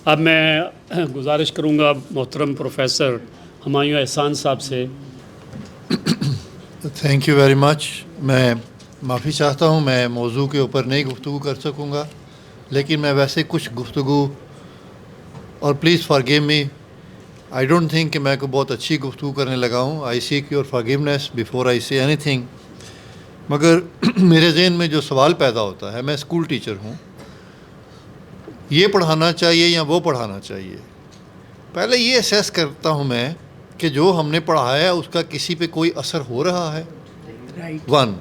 اب میں گزارش کروں گا محترم پروفیسر ہمایوں احسان صاحب سے. Thank you very much. میں معافی چاہتا ہوں میں موضوع کے اوپر نہیں گفتگو کر سکوں گا، لیکن میں ویسے کچھ گفتگو، اور please forgive me, I don't think کہ میں کوئی بہت اچھی گفتگو کرنے لگا ہوں. I seek your forgiveness before I say anything. مگر میرے ذہن میں جو سوال پیدا ہوتا ہے، میں اسکول ٹیچر ہوں، یہ پڑھانا چاہیے یا وہ پڑھانا چاہیے. پہلے یہ اسیس کرتا ہوں میں کہ جو ہم نے پڑھایا ہے اس کا کسی پہ کوئی اثر ہو رہا ہے. 1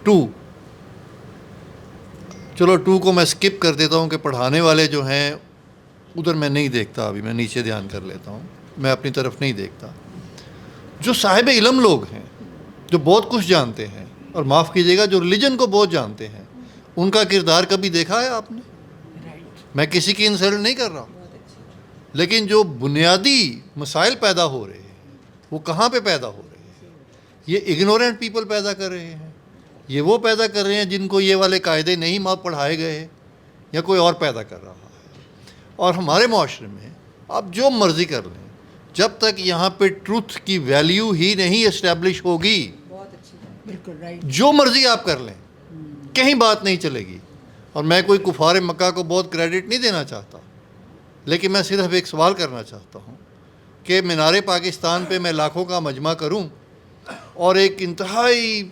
2 چلو 2 کو میں اسکپ کر دیتا ہوں کہ پڑھانے والے جو ہیں ادھر میں نہیں دیکھتا، ابھی میں نیچے دھیان کر لیتا ہوں، میں اپنی طرف نہیں دیکھتا. جو صاحب علم لوگ ہیں، جو بہت کچھ جانتے ہیں، اور معاف کیجیے گا جو ریلیجن کو بہت جانتے ہیں، ان کا کردار کبھی دیکھا ہے آپ نے؟ میں کسی کی انسلٹ نہیں کر رہا، لیکن جو بنیادی مسائل پیدا ہو رہے ہیں وہ کہاں پہ پیدا ہو رہے ہیں؟ یہ اگنورینٹ پیپل پیدا کر رہے ہیں، یہ وہ پیدا کر رہے ہیں جن کو یہ والے قاعدے نہیں پڑھائے گئے، یا کوئی اور پیدا کر رہا ہے. اور ہمارے معاشرے میں آپ جو مرضی کر لیں، جب تک یہاں پہ ٹروتھ کی ویلیو ہی نہیں اسٹیبلش ہوگی، جو مرضی آپ کر لیں کہیں بات نہیں چلے گی. اور میں کوئی کفار مکہ کو بہت کریڈٹ نہیں دینا چاہتا، لیکن میں صرف ایک سوال کرنا چاہتا ہوں کہ مینار پاکستان پہ میں لاکھوں کا مجمع کروں اور ایک انتہائی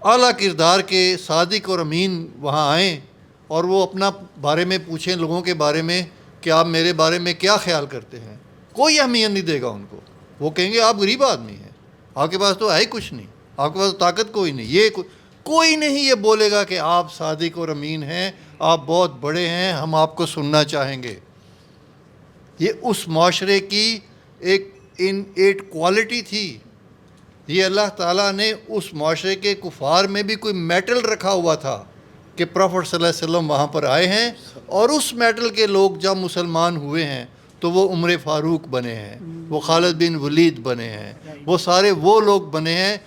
اعلیٰ کردار کے صادق اور امین وہاں آئیں اور وہ اپنا بارے میں پوچھیں لوگوں کے بارے میں کہ آپ میرے بارے میں کیا خیال کرتے ہیں، کوئی اہمیت نہیں دے گا ان کو. وہ کہیں گے آپ غریب آدمی ہیں، آپ کے پاس تو ہے ہی کچھ نہیں، آپ کے پاس طاقت کوئی نہیں. یہ کوئی نہیں یہ بولے گا کہ آپ صادق اور امین ہیں، آپ بہت بڑے ہیں، ہم آپ کو سننا چاہیں گے. یہ اس معاشرے کی ایک کوالٹی تھی. یہ اللہ تعالیٰ نے اس معاشرے کے کفار میں بھی کوئی میٹل رکھا ہوا تھا کہ پروفٹ صلی اللہ علیہ وسلم وہاں پر آئے ہیں، اور اس میٹل کے لوگ جب مسلمان ہوئے ہیں تو وہ عمر فاروق بنے ہیں، وہ خالد بن ولید بنے ہیں، وہ سارے وہ لوگ بنے ہیں.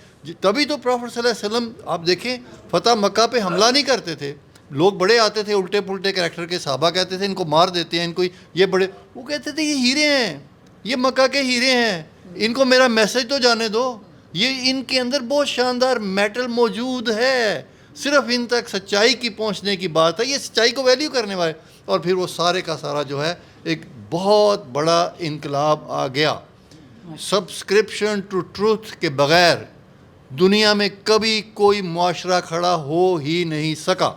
تبھی تو پروفٹ صلی اللہ علیہ وسلم آپ دیکھیں فتح مکہ پہ حملہ نہیں کرتے تھے. لوگ بڑے آتے تھے الٹے پلٹے کریکٹر کے، صحابہ کہتے تھے ان کو مار دیتے ہیں، ان کو یہ بڑے، وہ کہتے تھے یہ ہیرے ہیں، یہ مکہ کے ہیرے ہیں، ان کو میرا میسج تو جانے دو، یہ ان کے اندر بہت شاندار میٹل موجود ہے، صرف ان تک سچائی کی پہنچنے کی بات ہے، یہ سچائی کو ویلیو کرنے والے. اور پھر وہ سارے کا سارا جو ہے ایک بہت بڑا انقلاب آ گیا. سبسکرپشن ٹو ٹروتھ کے بغیر دنیا میں کبھی کوئی معاشرہ کھڑا ہو ہی نہیں سکا.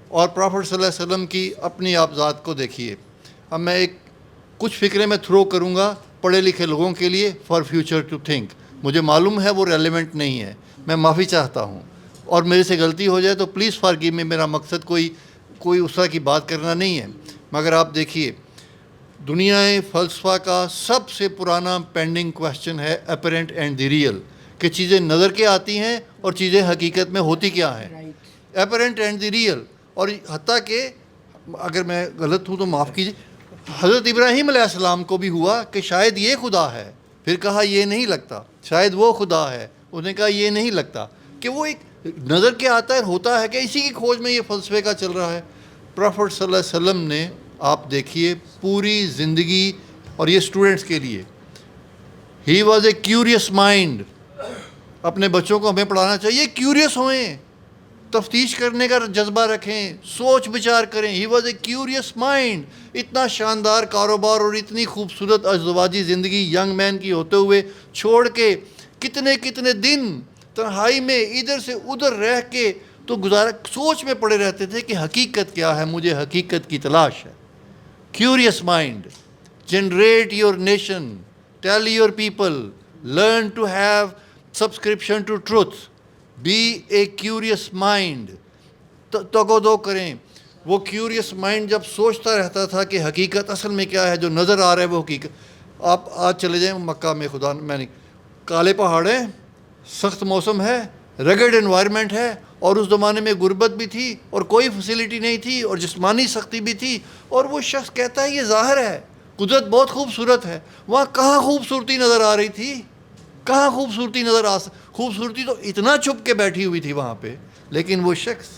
اور پروفٹ صلی اللہ علیہ وسلم کی اپنی آپ ذات کو دیکھیے. اب میں کچھ فکریں میں تھرو کروں گا پڑھے لکھے لوگوں کے لیے فار فیوچر ٹو تھنک. مجھے معلوم ہے وہ ریلیونٹ نہیں ہے، میں معافی چاہتا ہوں، اور میرے سے غلطی ہو جائے تو پلیز فارگیو می. میرا مقصد کوئی اس طرح کی بات کرنا نہیں ہے. مگر آپ دیکھیے دنیا فلسفہ کا سب سے پرانا پینڈنگ کویسچن ہے اپیرنٹ اینڈ دی ریئل، کہ چیزیں نظر کے آتی ہیں اور چیزیں حقیقت میں ہوتی کیا ہیں. Apparent and the real. اور حتیٰ کہ اگر میں غلط ہوں تو معاف کیجیے، حضرت ابراہیم علیہ السلام کو بھی ہوا کہ شاید یہ خدا ہے، پھر کہا یہ نہیں لگتا، شاید وہ خدا ہے، اس نے کہا یہ نہیں لگتا، کہ وہ ایک نظر کے آتا ہے ہوتا ہے کہ اسی کی کھوج میں یہ فلسفے کا چل رہا ہے. پروفٹ صلی اللہ علیہ وسلم نے آپ دیکھیے پوری زندگی، اور یہ اسٹوڈنٹس کے لیے، he was a curious mind. اپنے بچوں کو ہمیں پڑھانا چاہیے کیوریس ہوئیں، تفتیش کرنے کا جذبہ رکھیں، سوچ بچار کریں. He was a curious mind. اتنا شاندار کاروبار اور اتنی خوبصورت ازدواجی زندگی ینگ مین کی ہوتے ہوئے چھوڑ کے کتنے دن تنہائی میں ادھر سے ادھر رہ کے تو سوچ میں پڑے رہتے تھے کہ حقیقت کیا ہے، مجھے حقیقت کی تلاش ہے. Curious mind. Generate your nation, tell your people, learn to have subscription to truth, be a curious mind. تگو دو کریں. وہ کیوریس مائنڈ جب سوچتا رہتا تھا کہ حقیقت اصل میں کیا ہے، جو نظر آ رہا ہے وہ حقیقت. آپ آج چلے جائیں مکہ میں، خدا میں نہیں، کالے پہاڑ ہیں، سخت موسم ہے، رگڈ انوائرمنٹ ہے، اور اس زمانے میں غربت بھی تھی اور کوئی فیسیلٹی نہیں تھی اور جسمانی سختی بھی تھی. اور وہ شخص کہتا ہے یہ ظاہر ہے قدرت بہت خوبصورت ہے. وہاں کہاں خوبصورتی نظر آ رہی تھی؟ کہاں خوبصورتی خوبصورتی تو اتنا چھپ کے بیٹھی ہوئی تھی وہاں پہ. لیکن وہ شخص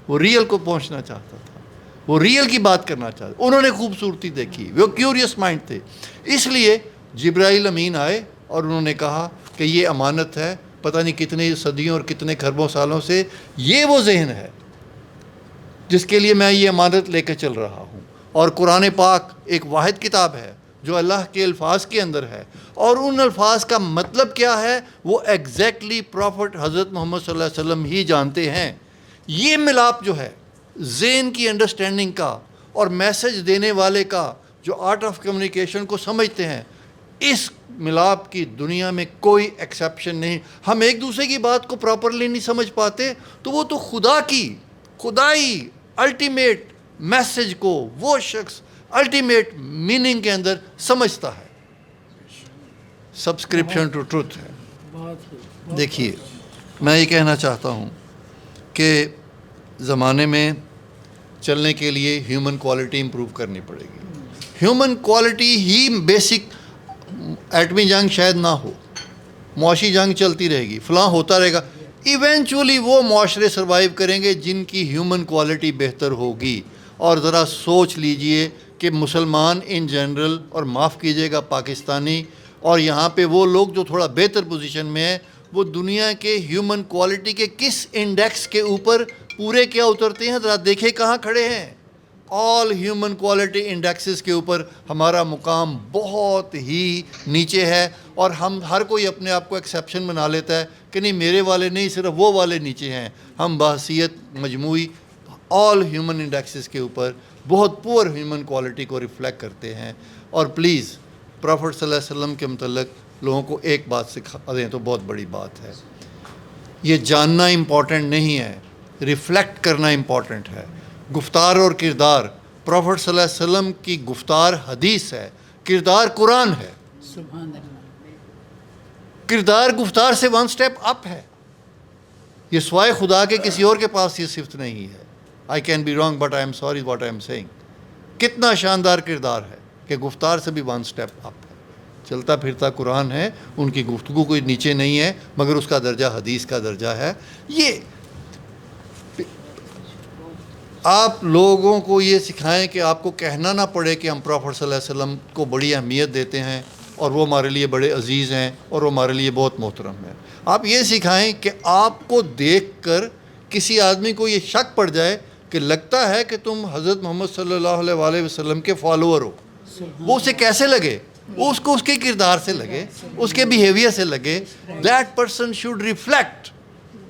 وہ ریئل کو پہنچنا چاہتا تھا. وہ ریئل کی بات کرنا چاہتے، انہوں نے خوبصورتی دیکھی، وہ کیوریس مائنڈ تھے. اس لیے جبرائیل امین آئے اور انہوں نے کہا کہ یہ امانت ہے، پتہ نہیں کتنے صدیوں اور کتنے کھربوں سالوں سے یہ وہ ذہن ہے جس کے لیے میں یہ امانت لے کے چل رہا ہوں. اور قرآن پاک ایک واحد کتاب ہے جو اللہ کے الفاظ کے اندر ہے، اور ان الفاظ کا مطلب کیا ہے وہ ایگزیکٹلی پروفٹ حضرت محمد صلی اللہ علیہ وسلم ہی جانتے ہیں. یہ ملاپ جو ہے ذہن کی انڈرسٹینڈنگ کا اور میسج دینے والے کا جو آرٹ آف کمیونیکیشن کو سمجھتے ہیں، اس ملاپ کی دنیا میں کوئی ایکسیپشن نہیں. ہم ایک دوسرے کی بات کو پراپرلی نہیں سمجھ پاتے تو وہ تو خدائی الٹیمیٹ میسج کو وہ شخص الٹیمیٹ میننگ کے اندر سمجھتا ہے. سبسکرپشن ٹو ٹروتھ ہے. دیکھیے میں یہ کہنا چاہتا ہوں کہ زمانے میں چلنے کے لیے ہیومن کوالٹی امپروو کرنی پڑے گی. ہیومن کوالٹی ہی بیسک. ایٹمی جنگ شاید نہ ہو، معاشی جنگ چلتی رہے گی، فلاں ہوتا رہے گا، ایونچولی وہ معاشرے سروائیو کریں گے جن کی ہیومن کوالٹی بہتر ہوگی. اور ذرا سوچ لیجئے کہ مسلمان ان جنرل، اور معاف کیجئے گا پاکستانی، اور یہاں پہ وہ لوگ جو تھوڑا بہتر پوزیشن میں ہیں، وہ دنیا کے ہیومن کوالٹی کے کس انڈیکس کے اوپر پورے کیا اترتے ہیں؟ ذرا دیکھیں کہاں کھڑے ہیں. آل ہیومن کوالٹی انڈیکسز کے اوپر ہمارا مقام بہت ہی نیچے ہے، اور ہم ہر کوئی اپنے آپ کو ایکسیپشن بنا لیتا ہے کہ نہیں میرے والے نہیں، صرف وہ والے نیچے ہیں. ہم بحیثیت مجموعی آل ہیومن انڈیکسز کے اوپر بہت پور ہیومن کوالٹی کو ریفلیکٹ کرتے ہیں. اور پلیز پروفٹ صلی اللہ علیہ وسلم کے متعلق لوگوں کو ایک بات سکھا دیں تو بہت بڑی بات ہے. یہ جاننا امپورٹنٹ نہیں ہے، ریفلیکٹ کرنا امپورٹنٹ ہے. گفتار اور کردار، پروفٹ صلی اللہ علیہ وسلم کی گفتار حدیث ہے، کردار قرآن ہے. سبحان اللہ. کردار گفتار سے ون سٹیپ اپ ہے. یہ سوائے خدا کے کسی اور کے پاس یہ صفت نہیں ہے. I can be wrong but I'm sorry what I'm seeing. کتنا شاندار کردار ہے کہ گفتار سے بھی ون سٹیپ اپ ہے. چلتا پھرتا قرآن ہے، ان کی گفتگو کوئی نیچے نہیں ہے، مگر اس کا درجہ حدیث کا درجہ ہے. یہ آپ لوگوں کو یہ سکھائیں کہ آپ کو کہنا نہ پڑے کہ ہم پروفٹ صلی اللہ علیہ وسلم کو بڑی اہمیت دیتے ہیں اور وہ ہمارے لیے بڑے عزیز ہیں اور وہ ہمارے لیے بہت محترم ہیں. آپ یہ سکھائیں کہ آپ کو دیکھ کر کسی آدمی کو یہ شک پڑ جائے کہ لگتا ہے کہ تم حضرت محمد صلی اللہ علیہ وآلہ وسلم کے فالوور ہو. وہ اسے کیسے لگے؟ وہ اس کو اس کے کردار سے لگے، اس کے بیہیویئر سے لگے. That person should reflect.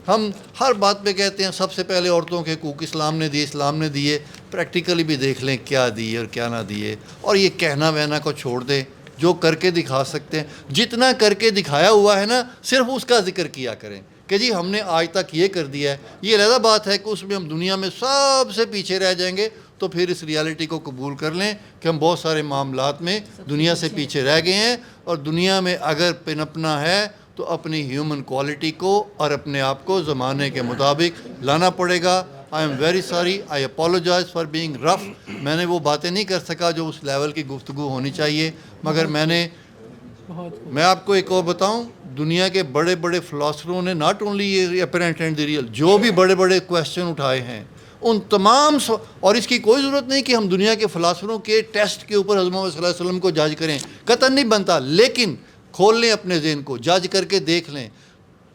ہم ہر بات پہ کہتے ہیں سب سے پہلے عورتوں کے حقوق اسلام نے دیے، اسلام نے دیے. پریکٹیکلی بھی دیکھ لیں کیا دیے اور کیا نہ دیے. اور یہ کہنا وہنا کو چھوڑ دیں، جو کر کے دکھا سکتے ہیں جتنا کر کے دکھایا ہوا ہے نا، صرف اس کا ذکر کیا کریں کہ جی ہم نے آج تک یہ کر دیا ہے. یہ علیحدہ بات ہے کہ اس میں ہم دنیا میں سب سے پیچھے رہ جائیں گے، تو پھر اس ریالٹی کو قبول کر لیں کہ ہم بہت سارے معاملات میں دنیا سے پیچھے رہ گئے ہیں. اور دنیا میں اگر پنپنا ہے تو اپنی ہیومن کوالٹی کو اور اپنے آپ کو زمانے کے مطابق لانا پڑے گا. I am very sorry, I apologise for being rough. میں نے وہ باتیں نہیں کر سکا جو اس لیول کی گفتگو ہونی چاہیے، مگر میں آپ کو ایک اور بتاؤں، دنیا کے بڑے بڑے فلاسفروں نے ناٹ اونلی یہ اپیرنٹ اینڈ دی ریئل، جو بھی بڑے بڑے کویسچن اٹھائے ہیں ان تمام اور اس کی کوئی ضرورت نہیں کہ ہم دنیا کے فلاسفروں کے ٹیسٹ کے اوپر حضرت محمد صلی اللہ علیہ وسلم کو جج کریں، قطعاً نہیں بنتا. لیکن کھول لیں اپنے ذہن کو، جج کر کے دیکھ لیں.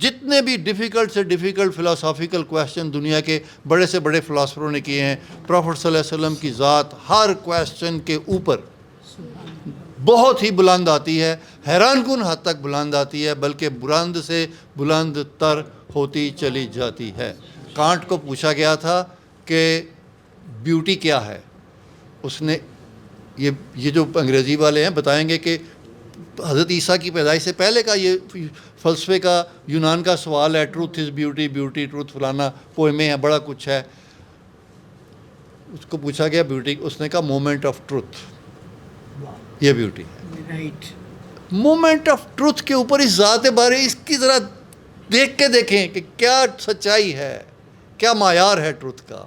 جتنے بھی ڈیفیکلٹ سے ڈیفیکلٹ فلاسافیکل کویسچن دنیا کے بڑے سے بڑے فلاسفروں نے کیے ہیں، پروفٹ صلی اللہ علیہ وسلم کی ذات ہر کویسچن کے اوپر بہت ہی بلند آتی ہے، حیران کن حد تک بلند آتی ہے، بلکہ بلند سے بلند تر ہوتی چلی جاتی ہے. کانٹ کو پوچھا گیا تھا کہ بیوٹی کیا ہے. اس نے یہ جو انگریزی والے ہیں بتائیں گے کہ حضرت عیسیٰ کی پیدائش سے پہلے کا یہ فلسفے کا یونان کا سوال ہے. Truth is beauty, beauty truth, فلانا پوئمیں ہیں، بڑا کچھ ہے. اس کو پوچھا گیا بیوٹی، اس نے کہا مومنٹ آف ٹروتھ، یہ بیوٹی ہے. مومنٹ آف ٹروتھ کے اوپر اس ذات بارے اس کی ذرا دیکھ کے دیکھیں کہ کیا سچائی ہے، کیا معیار ہے ٹروتھ کا.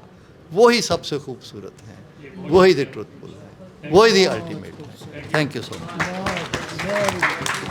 وہی سب سے خوبصورت ہے، وہی دی ٹروتھ فل ہے، وہی دی الٹیمیٹ ہے. Thank you so much.